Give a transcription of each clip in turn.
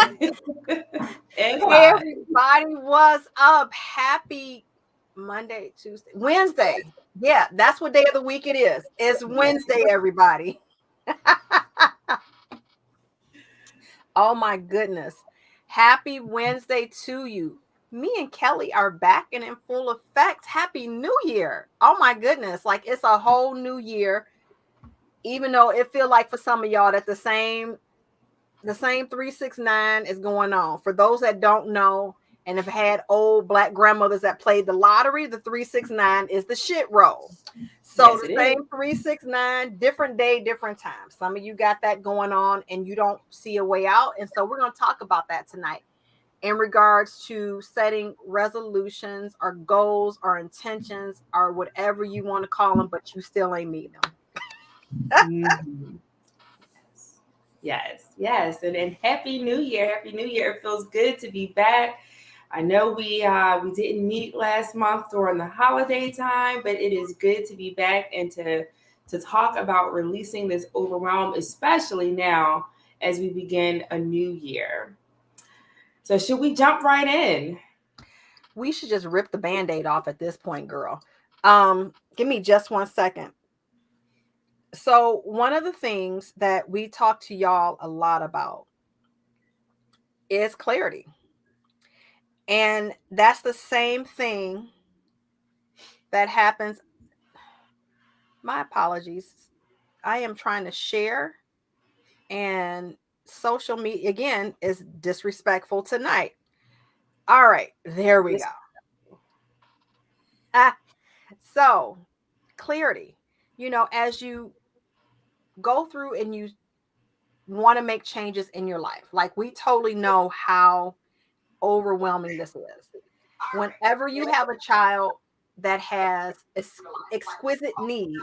And Hey why? everybody, what's up? Happy Monday, Tuesday, Wednesday. Yeah, that's what day of the week it is. It's Yes. Wednesday, everybody. Oh my goodness. Happy Wednesday to you. Me and Kelly are back and in full effect. Happy New Year. Oh my goodness. Like it's a whole new year. Even though it feel like for some of y'all that the same 369 is going on. For those that don't know and have had old black grandmothers that played the lottery, the 369 is the shit roll. So Yes, it the is. same 369, different day, different time. Some of you got that going on and you don't see a way out. And so we're going to talk about that tonight in regards to setting resolutions or goals or intentions or whatever you want to call them, but you still ain't meeting them. Mhm. Yes. Yes, yes. And Happy New Year. Happy New Year. It feels good to be back. I know we didn't meet last month during the holiday time, but it is good to be back and to talk about releasing this overwhelm, especially now as we begin a new year. So should we jump right in? We should just rip the band-aid off at this point, girl. Give me just 1 second. So one of the things that we talk to y'all a lot about is clarity. And that's the same thing that happens. My apologies. I am trying to share, and social media again is disrespectful tonight. All right, there we This go. Ah, so clarity. As you go through and you want to make changes in your life, like we totally know how overwhelming this is. Whenever you have a child that has exquisite needs,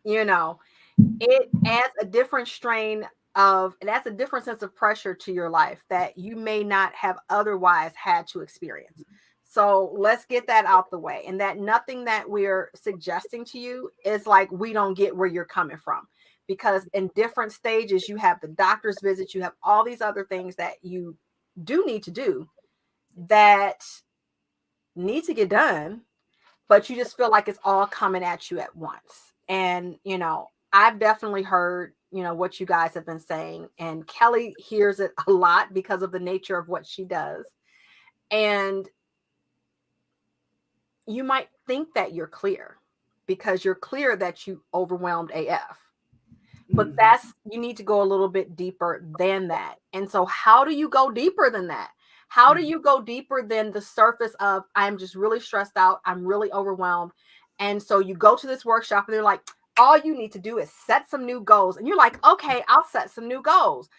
you know, it adds a different strain of, it adds a different sense of pressure to your life that you may not have otherwise had to experience. So let's get that out the way. And that nothing that we're suggesting to you is like we don't get where you're coming from. Because in different stages, you have the doctor's visits, you have all these other things that you do need to do that need to get done, but you just feel like it's all coming at you at once. And, I've definitely heard, what you guys have been saying, and Kelly hears it a lot because of the nature of what she does. And you might think that you're clear because you're clear that you overwhelmed AF. But mhm. you need to go a little bit deeper than that. And so, how do you go deeper than that? How do you go deeper than the surface of, I'm just really stressed out, I'm really overwhelmed? And so, you go to this workshop and they're like, all you need to do is set some new goals. And you're like, okay, I'll set some new goals.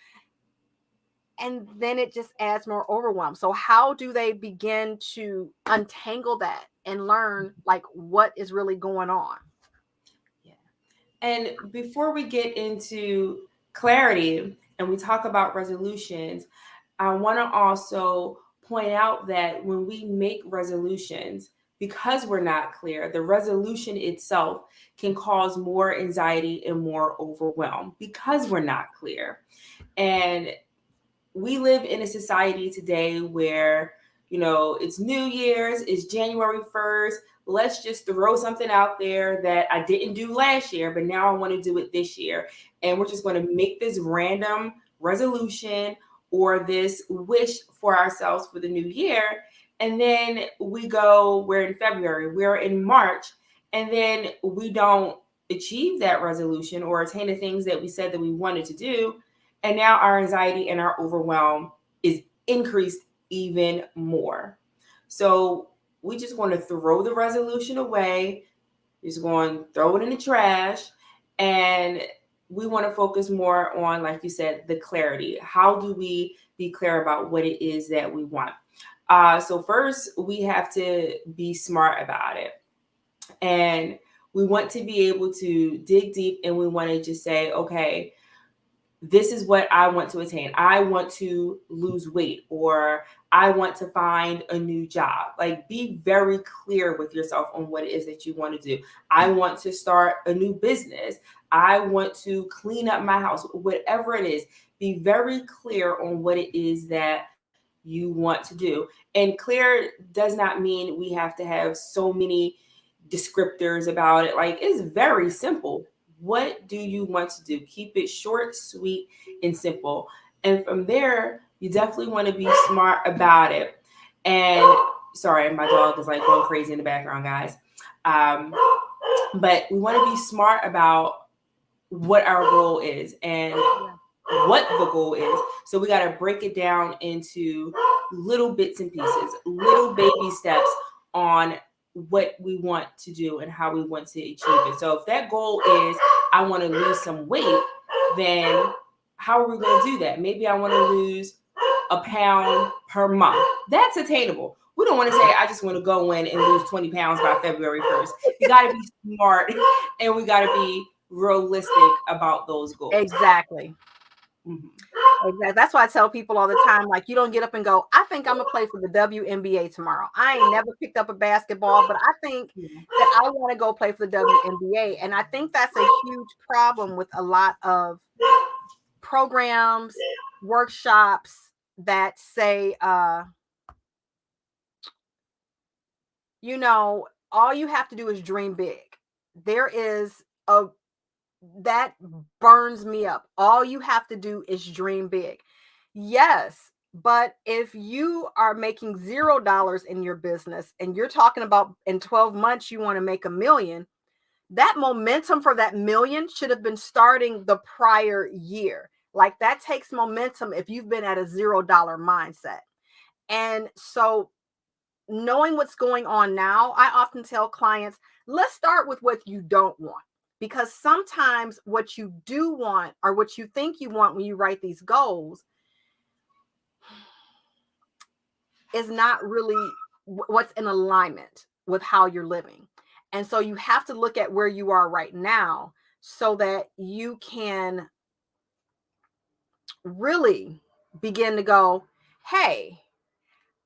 And then it just adds more overwhelm. So, how do they begin to untangle that and learn like what is really going on? Yeah. And before we get into clarity and we talk about resolutions, I want to also point out that when we make resolutions, because we're not clear, the resolution itself can cause more anxiety and more overwhelm because we're not clear. And we live in a society today where, it's New Year's, it's January 1st. Let's just throw something out there that I didn't do last year, but now I want to do it this year. And we're just going to make this random resolution or this wish for ourselves for the new year. And then we're in February, we're in March, and then we don't achieve that resolution or attain the things that we said that we wanted to do, and now our anxiety and our overwhelm is increased even more. So we just want to throw the resolution away. Just going to throw it in the trash. And we want to focus more on, like you said, the clarity. How do we be clear about what it is that we want? So first, we have to be smart about it. And we want to be able to dig deep, and we want to just say, okay, this is what I want to attain. I want to lose weight, or I want to find a new job. Like, be very clear with yourself on what it is that you want to do. I want to start a new business. I want to clean up my house, whatever it is. Be very clear on what it is that you want to do. And clear does not mean we have to have so many descriptors about it. Like, it's very simple. What do you want to do? Keep it short, sweet, and simple. And from there, you definitely want to be smart about it. And sorry, my dog is like going crazy in the background, guys. Um, but we want to be smart about what our goal is and Yeah. what the goal is. So we got to break it down into little bits and pieces, little baby steps on what we want to do and how we want to achieve it. So if that goal is I want to lose some weight, then how are we going to do that? Maybe I want to lose a pound per month. That's attainable. We don't want to say I just want to go in and lose 20 pounds by February 1st. You got to be smart and we got to be realistic about those goals. Exactly. Mhm. Exactly. That's why I tell people all the time, like, you don't get up and go, I think I'm gonna play for the WNBA tomorrow. I ain't never picked up a basketball, but I think Yeah. that I want to go play for the WNBA. And I think that's a huge problem with a lot of programs, workshops that say, all you have to do is dream big. There is a that burns me up. All you have to do is dream big. Yes, but if you are making $0 in your business and you're talking about in 12 months you want to make 1 million, that momentum for that million should have been starting the prior year. Like, that takes momentum if you've been at a $0 mindset. And so, knowing what's going on now, I often tell clients, let's start with what you don't want. Because sometimes what you do want or what you think you want when you write these goals is not really what's in alignment with how you're living. And so you have to look at where you are right now so that you can really begin to go, hey,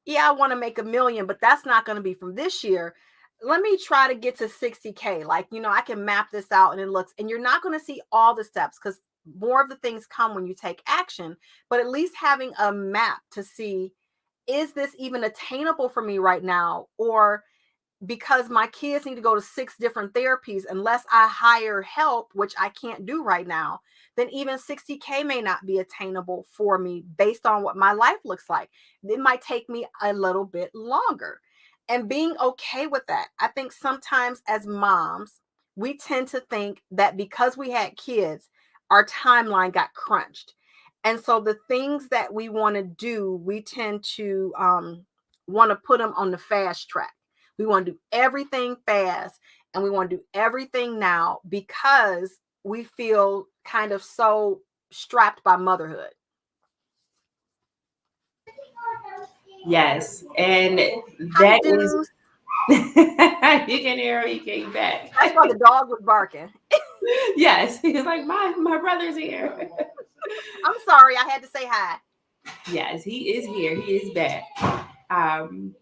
yeah, I want to make 1 million, but that's not going to be from this year. Let me try to get to 60K. Like, I can map this out and it looks, and you're not going to see all the steps because more of the things come when you take action, but at least having a map to see, is this even attainable for me right now? Or because my kids need to go to 6 different therapies, unless I hire help, which I can't do right now, then even 60K may not be attainable for me based on what my life looks like. It might take me a little bit longer. And being okay with that. I think sometimes as moms, we tend to think that because we had kids, our timeline got crunched. And so the things that we want to do, we tend to want to put them on the fast track. We want to do everything fast and we want to do everything now because we feel kind of so strapped by motherhood. Yes. And Hi, that is, dudes. you can hear he came back. That's why the dog was barking. Yes. He was like, my brother's here. I'm sorry, I had to say hi. Yes, he is here. He is back. Um,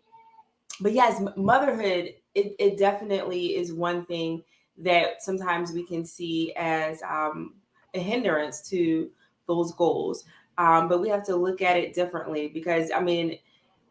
but yes, motherhood, it definitely is one thing that sometimes we can see as a hindrance to those goals. But we have to look at it differently because, I mean,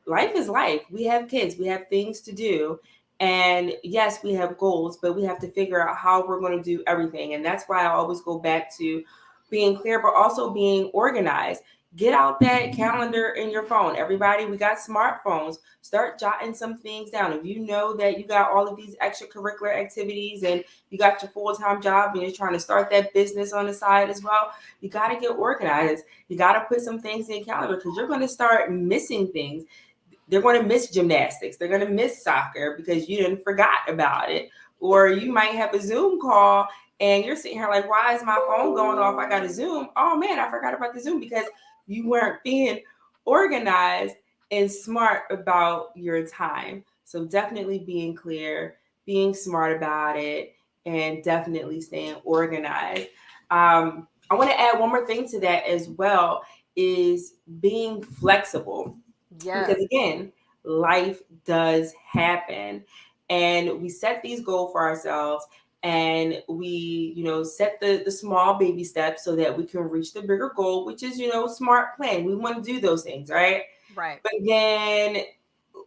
life is life. We have kids, we have things to do. And yes, we have goals, but we have to figure out how we're going to do everything. And that's why I always go back to being clear, but also being organized. Get out that calendar in your phone. Everybody, we got smartphones. Start jotting some things down. If you know that you got all of these extracurricular activities and you got your full-time job and you're trying to start that business on the side as well, you got to get organized. You got to put some things in your calendar because you're going to start missing things. They're going to miss gymnastics. They're going to miss soccer because you didn't forgot about it. Or you might have a Zoom call and you're sitting here like, why is my phone going off? I got a Zoom. Oh man, I forgot about the Zoom because you weren't being organized and smart about your time. So definitely being clear, being smart about it, and definitely staying organized. I want to add one more thing to that as well is being flexible Yes. because again, life does happen and we set these goals for ourselves and we, set the small baby steps so that we can reach the bigger goal, which is, smart plan. We want to do those things, right? Right. But then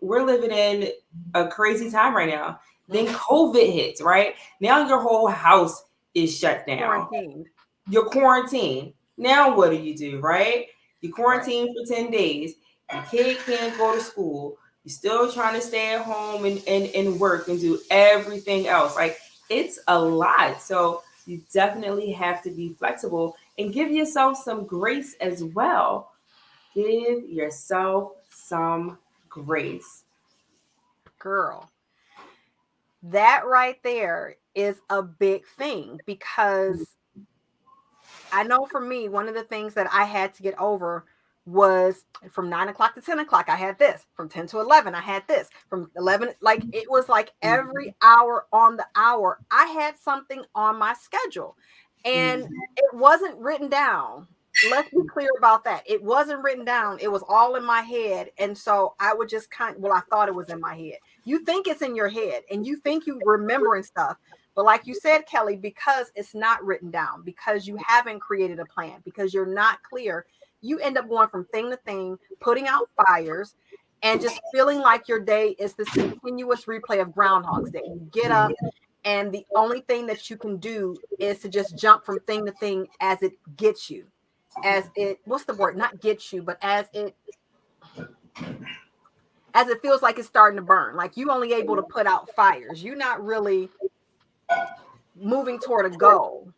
we're living in a crazy time right now. Then COVID hits, right? Now your whole house is shut down. Quarantined. You're quarantined. Now what do, right? You Right. quarantine for 10 days. Your kid can't go to school. You're still trying to stay at home and work and do everything else. Like, it's a lot. So you definitely have to be flexible and give yourself some grace as well. Give yourself some grace. Girl, that right there is a big thing because I know for me, one of the things that I had to get over was from 9 o'clock to 10 o'clock, I had this. From 10 to 11, I had this. From 11, like it was like every hour on the hour, I had something on my schedule. And it wasn't written down. Let's be clear about that. It wasn't written down. It was all in my head. And so I would just well, I thought it was in my head. You think it's in your head and you think you remembering stuff. But like you said, Kelly, because it's not written down, because you haven't created a plan, because you're not clear, you end up going from thing to thing, putting out fires, and just feeling like your day is this continuous replay of Groundhog's Day. You get up, and the only thing that you can do is to just jump from thing to thing as it gets you. As it, what's the word? Not gets you, but as it feels like it's starting to burn. Like you only able to put out fires. You're not really moving toward a goal.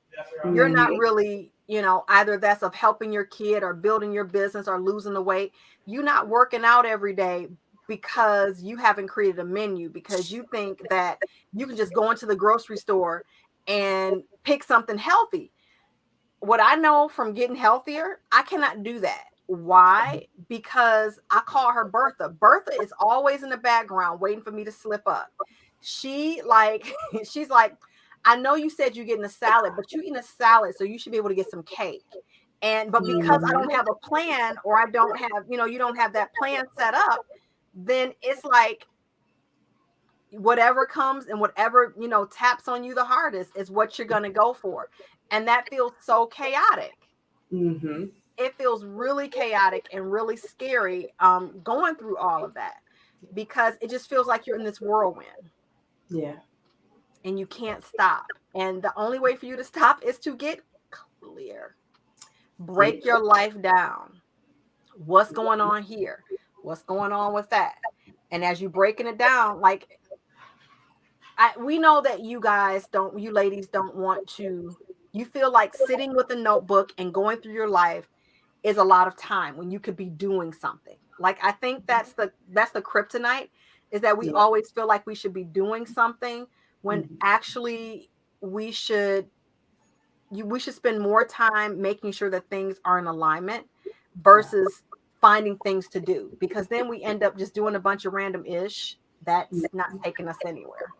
You're not really, either that's of helping your kid or building your business or losing the weight. You're not working out every day because you haven't created a menu, because you think that you can just go into the grocery store and pick something healthy. What I know from getting healthier, I cannot do that. Why? Because I call her Bertha. Bertha is always in the background waiting for me to slip up. She like she's like, I know you said you're getting a salad, but you eating a salad, so you should be able to get some cake. But because I don't have a plan, or I don't have, you don't have that plan set up, then it's like whatever comes and whatever, taps on you the hardest is what you're going to go for. And that feels so chaotic. Mm-hmm. It feels really chaotic and really scary, going through all of that, because it just feels like you're in this whirlwind. Yeah. And you can't stop. And the only way for you to stop is to get clear. Break your life down. What's going on here? What's going on with that? And as you breaking it down, like we know that you ladies don't want to, you feel like sitting with a notebook and going through your life is a lot of time when you could be doing something. Like I think that's the kryptonite, is that we always feel like we should be doing something when actually we should we should spend more time making sure that things are in alignment versus finding things to do, because then we end up just doing a bunch of random ish that's not taking us anywhere.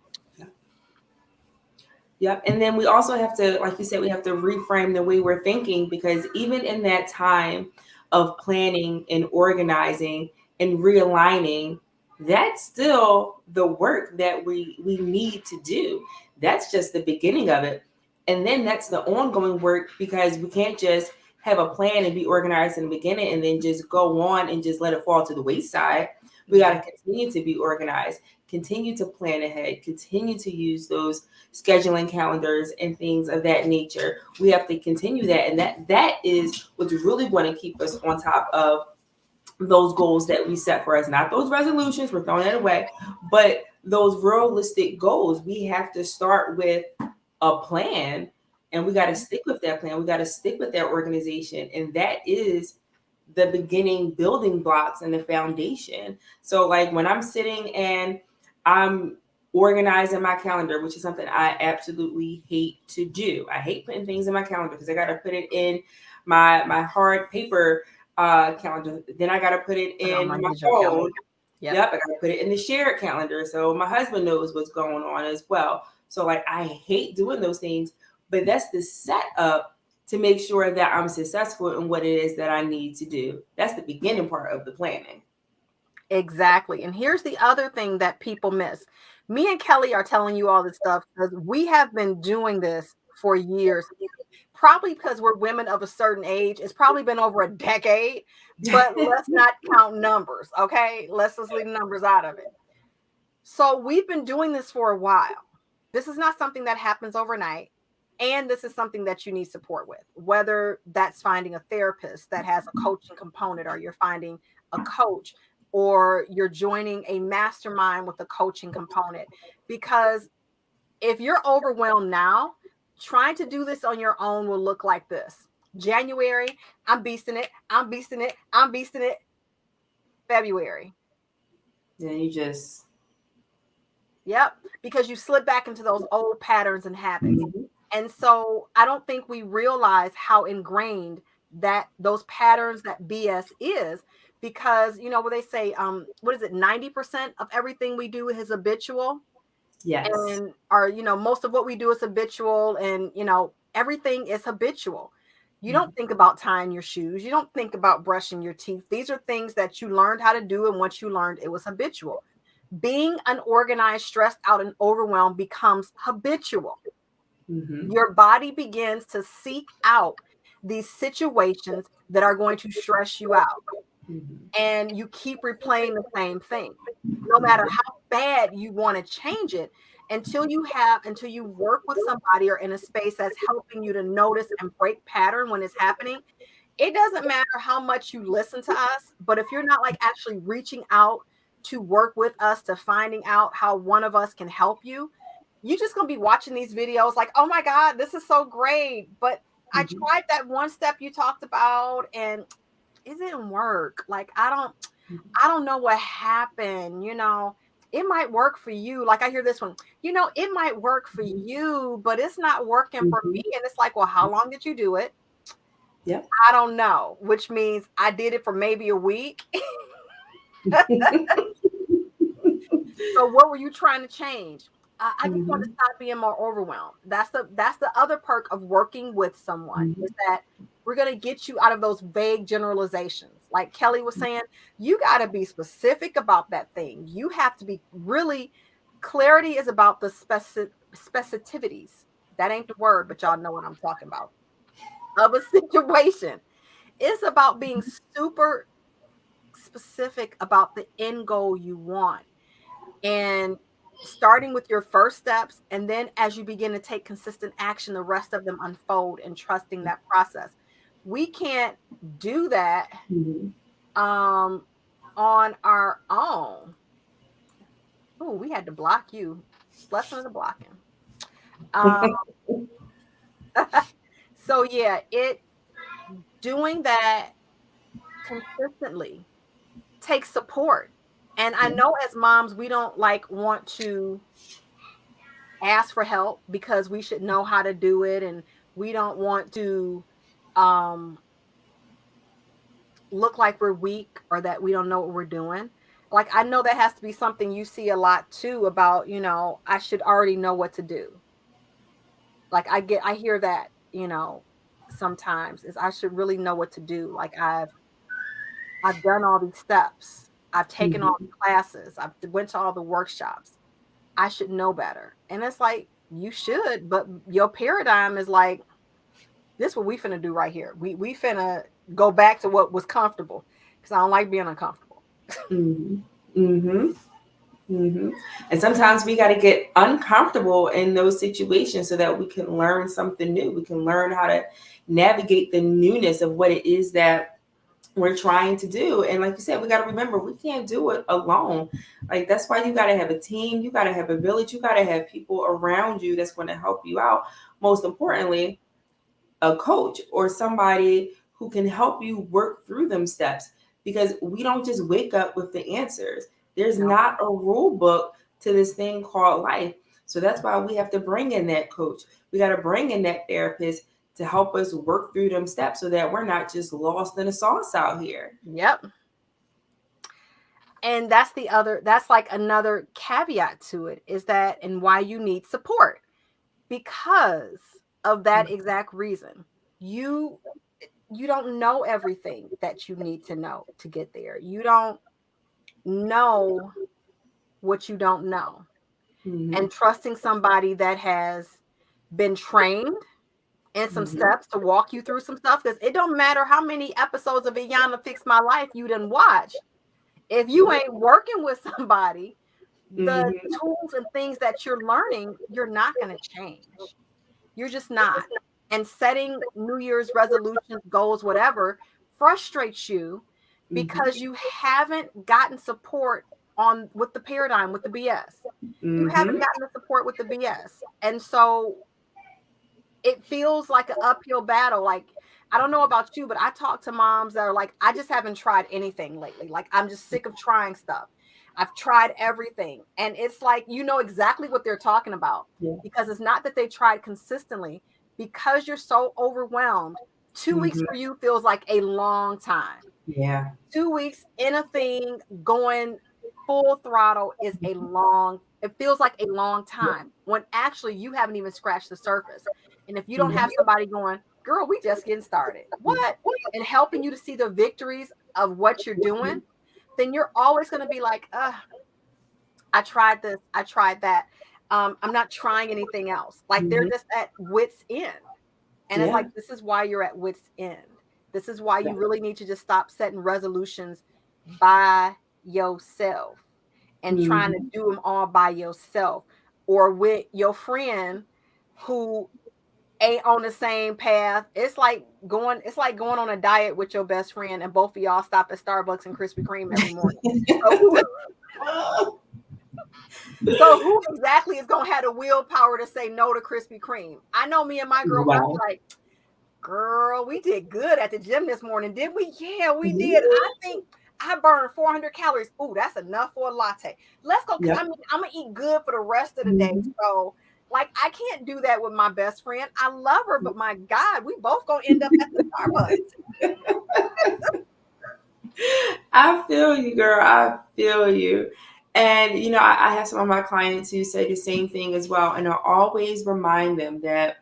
Yep. And then we also have to, like you said, we have to reframe the way we're thinking, because even in that time of planning and organizing and realigning, that's still the work that we need to do. That's just the beginning of it. And then that's the ongoing work, because we can't just have a plan and be organized in the beginning and then just go on and just let it fall to the wayside. We got to continue to be organized, continue to plan ahead, continue to use those scheduling calendars and things of that nature. We have to continue that, and that is what's really going to keep us on top of those goals that we set for us. Not those resolutions, we're throwing that away, but those realistic goals. We have to start with a plan, and we got to stick with that plan. We got to stick with that organization, and that is the beginning building blocks and the foundation. So like when I'm sitting and I'm organizing my calendar, which is something I absolutely hate to do. I hate putting things in my calendar because I got to put it in my hard paper calendar. Then I got to put it in my phone. Yep, I got to put it in the shared calendar so my husband knows what's going on as well. So like I hate doing those things, but that's the setup to make sure that I'm successful in what it is that I need to do. That's the beginning part of the planning. Exactly. And here's the other thing that people miss. Me and Kelly are telling you all this stuff because we have been doing this for years. Probably because we're women of a certain age. It's probably been over a decade, but let's not count numbers, okay? Let's just leave numbers out of it. So we've been doing this for a while. This is not something that happens overnight. And this is something that you need support with, whether that's finding a therapist that has a coaching component, or you're finding a coach, or you're joining a mastermind with a coaching component. Because if you're overwhelmed now, trying to do this on your own will look like this: January, I'm beasting it, I'm beasting it, I'm beasting it. February, Then you just. yep, because you slip back into those old patterns and habits. Mhm. And so I don't think we realize how ingrained that those patterns, that BS is, because what they say, what is it, 90% of everything we do is habitual. Yes. And our, most of what we do is habitual, and everything is habitual. You don't Mhm. think about tying your shoes, you don't think about brushing your teeth. These are things that you learned how to do, and once you learned, it was habitual. Being unorganized, stressed out, and overwhelmed becomes habitual. Mhm. Your body begins to seek out these situations that are going to stress you out, Mhm. and you keep replaying the same thing, no matter how bad you want to change it, until you work with somebody or in a space that's helping you to notice and break pattern when it's happening. It doesn't matter how much you listen to us, but if you're not like actually reaching out to work with us, to finding out how one of us can help you, you're just going to be watching these videos like, oh my God, this is so great. But I Mhm. tried that one step you talked about and it didn't work. Like, I don't know what happened, It might work for you. Like, I hear this one, it might work for Mhm. you, but it's not working for Mhm. me. And it's like, well, how long did you do it? Yep. I don't know, which means I did it for maybe a week. So what were you trying to change? I just want to Mhm. stop being more overwhelmed. That's the other perk of working with someone, is Mhm. that we're going to get you out of those vague generalizations. Like Kelly was saying, you got to be specific about that thing. You have to be really, clarity is about the specificities. That ain't the word, but y'all know what I'm talking about. Of a situation. It's about being super specific about the end goal you want, and starting with your first steps, and then as you begin to take consistent action, the rest of them unfold, and trusting that process. We can't do that Mhm. um on our own. Oh, we had to block you. Lesson of the blocking. um so yeah, it doing that consistently takes support. And I Yeah. know as moms, we don't like want to ask for help because we should know how to do it, and we don't want to um look like we're weak or that we don't know what we're doing. Like, I know that has to be something you see a lot too, about, I should already know what to do. Like, I hear that, sometimes, is I should really know what to do. Like, I've done all these steps, I've taken all Mhm. the classes, I've went to all the workshops, I should know better. And it's like, you should, but your paradigm is like, this what we finna do right here. We finna go back to what was comfortable, because I don't like being uncomfortable. Mhm. Mhm. Mhm. And sometimes we got to get uncomfortable in those situations so that we can learn something new. We can learn how to navigate the newness of what it is that we're trying to do. And like you said, we got to remember we can't do it alone. Like, that's why you got to have a team, you got to have a village, you got to have people around you that's going to help you out. Most importantly, a coach or somebody who can help you work through them steps, because we don't just wake up with the answers. There's No. not a rule book to this thing called life. So that's why we have to bring in that coach. We got to bring in that therapist to help us work through them steps so that we're not just lost in the sauce out here. Yep. And that's like another caveat to it, is that, and why you need support, because of that exact reason. You you don't know everything that you need to know to get there. You don't know what you don't know, Mm-hmm. and trusting somebody that has been trained in some Mm-hmm. steps to walk you through some stuff. Because it don't matter how many episodes of Iyanla Fix My Life you done watch. If you Nope. ain't working with somebody, the Mm-hmm. tools and things that you're learning, you're not going to change. You're just not. And setting New Year's resolutions, goals, whatever, frustrates you Mm-hmm. because you haven't gotten support on with the paradigm, with the BS. You haven't Mm-hmm. gotten the support with the BS. And so it feels like an uphill battle. Like, I don't know about you, but I talk to moms that are like, I just haven't tried anything lately. Like, I'm just sick of trying stuff. I've tried everything. And it's like, you know exactly what they're talking about, Yeah. because it's not that they tried consistently, because you're so overwhelmed. 2 weeks Mm-hmm. for you feels like a long time. Yeah. 2 weeks in a thing going full throttle is a long, it feels like a long Yeah. time when actually you haven't even scratched the surface. And if you don't Mm-hmm. have somebody going, girl, we just getting started, what, and helping you to see the victories of what you're doing, then you're always going to be like, I tried this, I tried that, I'm not trying anything else. Like, they're Mm-hmm. just at wits end. And it's like, Yeah. this is why you're at wit's end. This is why Yeah. you really need to just stop setting resolutions by yourself and trying to Mm-hmm. do them all by yourself, or with your friend who ain't on the same path. It's like going on a diet with your best friend and both of y'all stop at Starbucks and Krispy Kreme every morning. So who, so who exactly is gonna have the willpower to say no to Krispy Kreme? I know me and my girlfriend Wow. be like, girl, we did good at the gym this morning, did we? Yeah, we did. Yeah. I think I burned 400 calories. Ooh, that's enough for a latte. Let's go, because Yep. I'm gonna eat good for the rest of the day. Mm-hmm. So, like, I can't do that with my best friend. I love her, but my God, we both gonna end up at the Starbucks. I feel you, girl. I feel you. And, I have some of my clients who say the same thing as well. And I always remind them that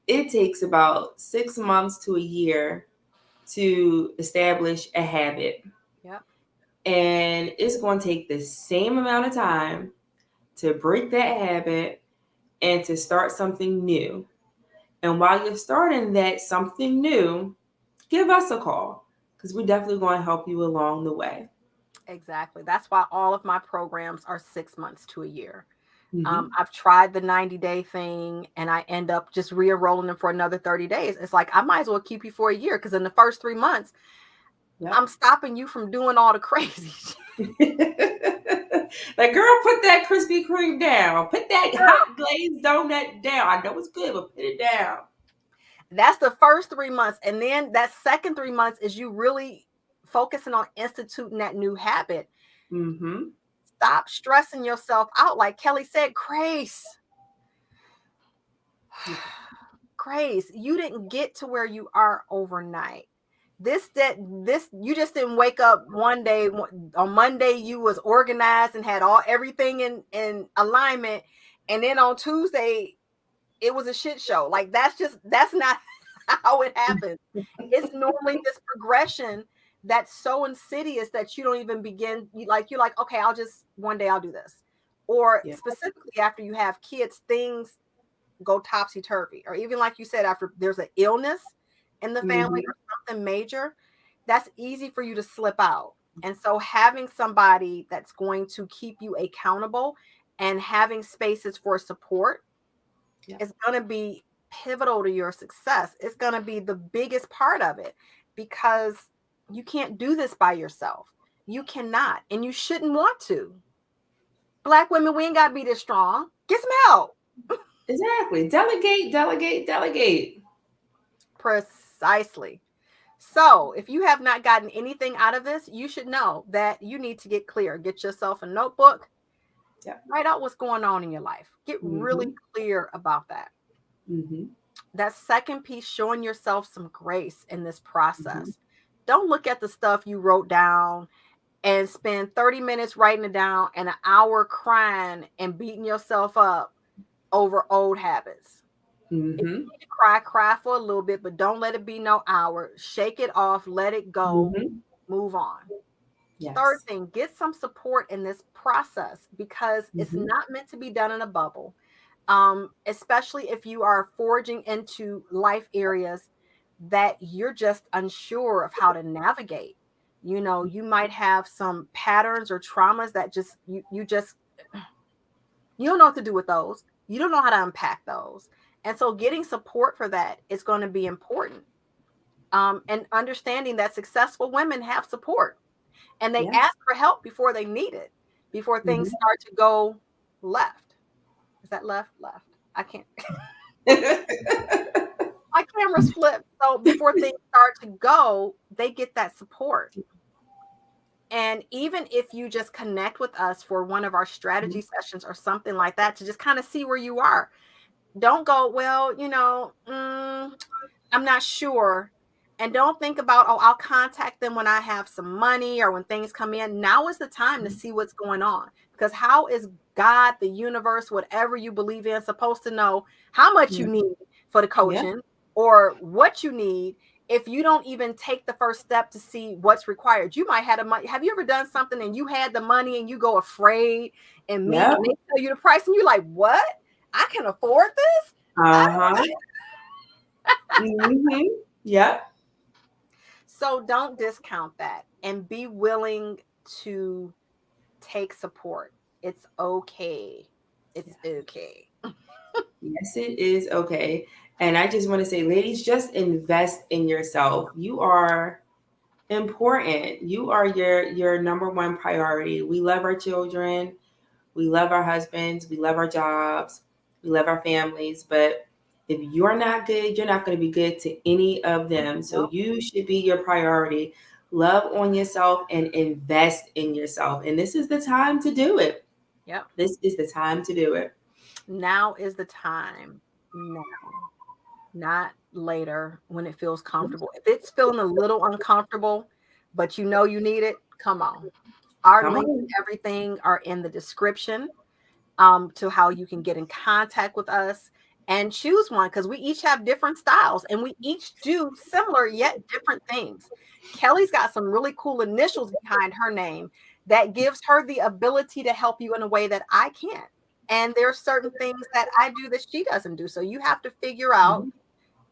it takes about 6 months to a year to establish a habit. Yep, And it's going to take the same amount of time to break that habit and to start something new. And while you're starting that something new, give us a call because we're definitely going to help you along the way. exactly. That's why all of my programs are 6 months to a year. Mm-hmm. I've tried the 90-day thing and I end up just re-enrolling them for another 30 days. It's like, I might as well keep you for a year, because in the first 3 months, Yep. I'm stopping you from doing all the crazy shit. Like, girl, put that Krispy Kreme down. Put that hot glazed donut down. I know it's good, but put it down. That's the first 3 months. And then that second 3 months is you really focusing on instituting that new habit. Mm-hmm. Stop stressing yourself out. Like Kelly said, Grace, Yeah. Grace, you didn't get to where you are overnight. This you just didn't wake up one day on Monday. You was organized and had all everything in alignment, and then on Tuesday it was a shit show. Like, that's not how it happens. It's normally this progression that's so insidious that you don't even begin. You're like, okay, I'll just one day I'll do this, or Yeah. specifically after you have kids, things go topsy turvy, or even like you said, after there's an illness in the family Mm-hmm. or something major, that's easy for you to slip out. And so having somebody that's going to keep you accountable and having spaces for support Yeah. is going to be pivotal to your success. It's going to be the biggest part of it, because you can't do this by yourself. You cannot, and you shouldn't want to. Black women, we ain't got to be this strong. Get some help. Exactly. Delegate, delegate, delegate. Precisely. So, if you have not gotten anything out of this, you should know that you need to get clear. Get yourself a notebook, Yeah. write out what's going on in your life. Get really Mm-hmm. clear about that. Mm-hmm. That second piece, showing yourself some grace in this Mm-hmm. process. Don't look at the stuff you wrote down and spend 30 minutes writing it down and an hour crying and beating yourself up over old habits. If Mm-hmm. you need to cry, cry for a little bit, but don't let it be no hour. Shake it off, let it go, Mm-hmm. move on. Third Yes. thing, get some support in this process because it's Hmm. not meant to be done in a bubble. Especially if you are forging into life areas that you're just unsure of how to navigate. You know, you might have some patterns or traumas that just you just you don't know what to do with those. You don't know how to unpack those. And so getting support for that is going to be important. And understanding that successful women have support and they Yeah. ask for help before they need it, before things Hmm. start to go left. Is that left? Left. I can't. My camera's flipped. So before things start to go, they get that support. And even if you just connect with us for one of our strategy sessions or something like that to just kind of see where you are, don't go, well, I'm not sure. And don't think about, oh, I'll contact them when I have some money or when things come in. Now is the time to see what's going on. Because how is God, the universe, whatever you believe in, supposed to know how much Yeah. you need for the Yeah. coaching or what you need if you don't even take the first step to see what's required? You might have the money. Have you ever done something and you had the money and you go afraid and meek Yep. and they tell you the price and you're like, what? I can afford this? Uh-huh. Hmm. Yep. So don't discount that and be willing to take support. It's okay. It's okay. Yes, it is okay. And I just want to say, ladies, just invest in yourself. You are important. You are your number one priority. We love our children, we love our husbands, we love our jobs, we love our families, but if you're not good, you're not going to be good to any of them. So Yep. you should be your priority. Love on yourself and invest in yourself. And this is the time to do it. Yep. This is the time to do it. Now is the time. Now, not later when it feels comfortable. If it's feeling a little uncomfortable, but you know you need it, come on. Our Come links on. and everything are in the description. To how you can get in contact with us and choose one because we each have different styles and we each do similar yet different things. Kelly's got some really cool initials behind her name that gives her the ability to help you in a way that I can't. And there's certain things that I do that she doesn't do. So you have to figure out Mhm.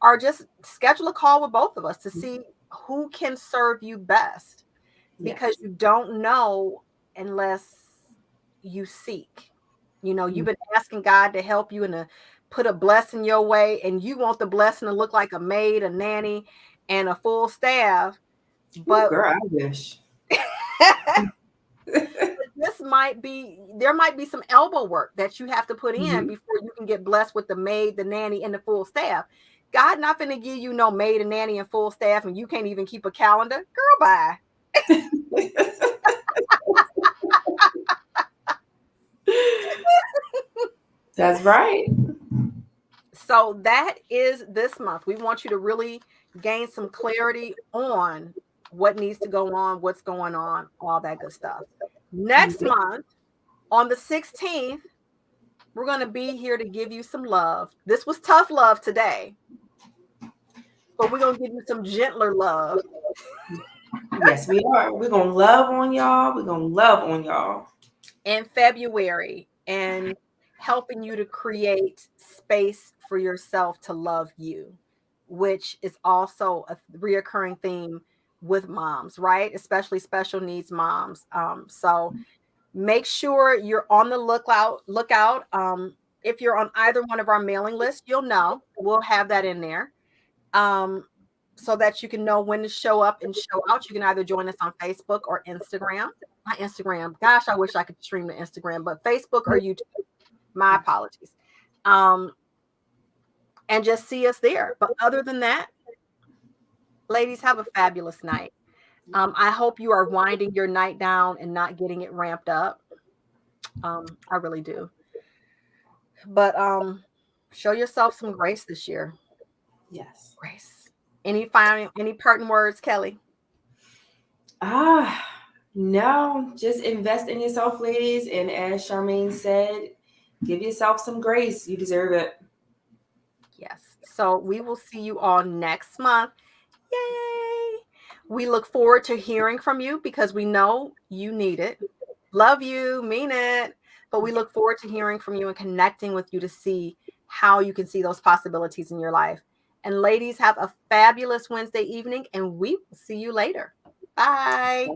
or just schedule a call with both of us to see who can serve you best because Yes. you don't know unless you seek. You know, you've been asking God to help you and to put a blessing your way, and you want the blessing to look like a maid, a nanny, and a full staff. Oh, But girl, I wish. this might be, there might be some elbow work that you have to put in Mhm. before you can get blessed with the maid, the nanny, and the full staff. God not going to give you no maid, and nanny, and full staff, and you can't even keep a calendar. Girl, bye. That's right. So that is this month. We want you to really gain some clarity on what needs to go on, what's going on, all that good stuff. Next Mhm. month, on the 16th, we're going to be here to give you some love. This was tough love today, but we're going to give you some gentler love Yes, we are. We're gonna love on y'all. We're gonna love on y'all. in February and helping you to create space for yourself to love you, which is also a reoccurring theme with moms, right? Especially special needs moms. So make sure you're on the lookout. If you're on either one of our mailing lists, you'll know we'll have that in there. Um, so that you can know when to show up and show out. You can either join us on Facebook or Instagram. Not Instagram. Gosh, I wish I could stream to Instagram, but Facebook or YouTube. My apologies. Um, and just see us there. But other than that, ladies, have a fabulous night. I hope you are winding your night down and not getting it ramped up. I really do. But show yourself some grace this year. Yes. Grace. Any parting words, Kelly? Ah, no, just invest in yourself, ladies. And as Charmaine said, give yourself some grace. You deserve it. Yes. So we will see you all next month. Yay! We look forward to hearing from you because we know you need it. Love you, mean it. But we look forward to hearing from you and connecting with you to see how you can see those possibilities in your life. And ladies, have a fabulous Wednesday evening, and we will see you later. Bye.